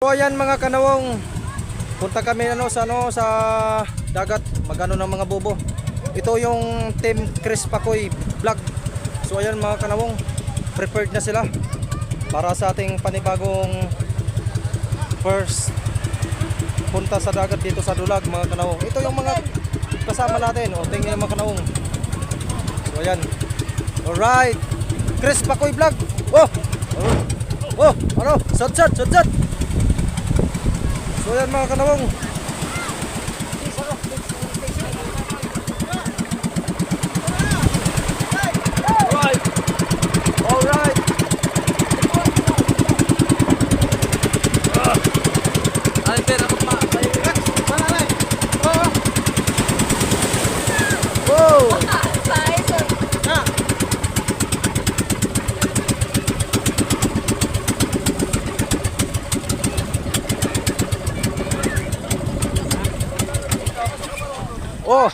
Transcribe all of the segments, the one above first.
So ayan mga kanawong, punta kami sa dagat, magano ng mga bobo. Ito yung Team Chris Pakoy Vlog. So ayan mga kanawong, prepared na sila para sa ating panibagong first punta sa dagat dito sa Dulag mga kanawong. Ito yung mga kasama natin, o tingnan mga kanawong. So ayan, alright, Chris Pakoy Vlog. Ano, shot. So ayan mga kanawong, alright. Oh.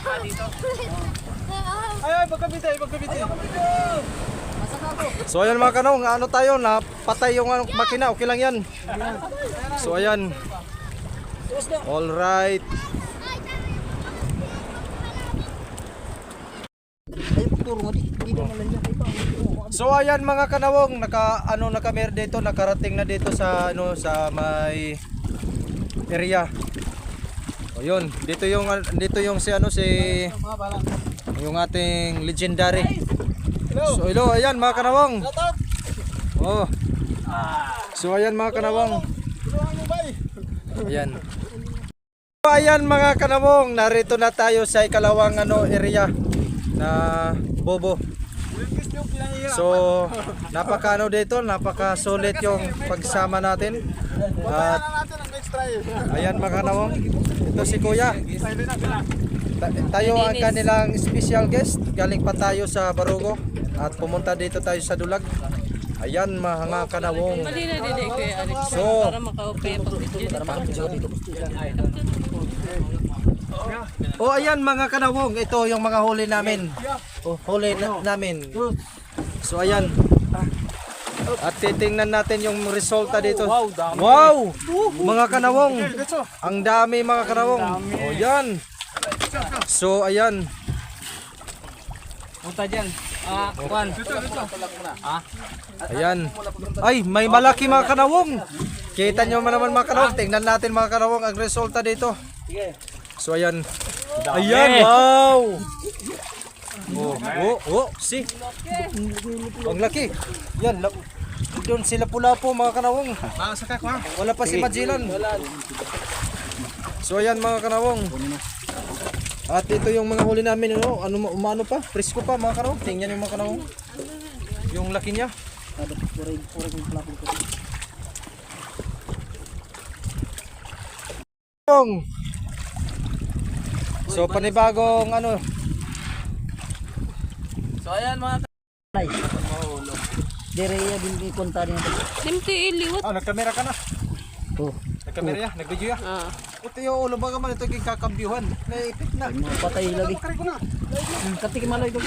Ay, magkabitay. So ayan mga kanong, ano tayo, napatay yung makina, okay lang yan. So ayan. Alright. So ayan mga kanawong, nakamer dito, nakarating na dito sa may area. O yun, dito yung si yung ating legendary. So hello, ayan mga kanawong. Oh. So ayan mga kanawong. Ayan. So ayan mga kanawong, narito na tayo sa ikalawang area na bobo. So dito, napaka-solid yung pagsama natin. At ayan mga kanawong, ito si Kuya. Tayo ang kanilang special guest. Galing pa tayo sa Barugo at pumunta dito tayo sa Dulag. Ayan mga kanawong. So ayan mga kanawong, ito yung mga huli namin. Namin. So ayan. At titingnan natin yung resulta dito. Wow! Mga kanawong. Ang dami mga kanawong. O yan. So ayan. Punta dyan. Juan. Ayan. Ay, may malaki mga kanawong. Kita nyo naman mga kanawong. Tingnan natin mga kanawong ang resulta dito. So ayan. Ayan, wow! See? Ang laki. Yan, doon sila pula po mga kanawong. Wala pa si Magellan. So ayan mga kanawong. At ito yung mga huli namin, umano pa, presko pa mga kanawong. Tingnan yung mga kanawong. Yung laki niya. So panibagong So ayan mga Direya din ikonta niya. Simti iliwat. Nagkamera ka na. Oh. Nagkamera ya, nagvideo ya. Ito yung ulo baga man, ito yung kakabyuhan. Naipit na. Patay lagi. Katikin malay ito.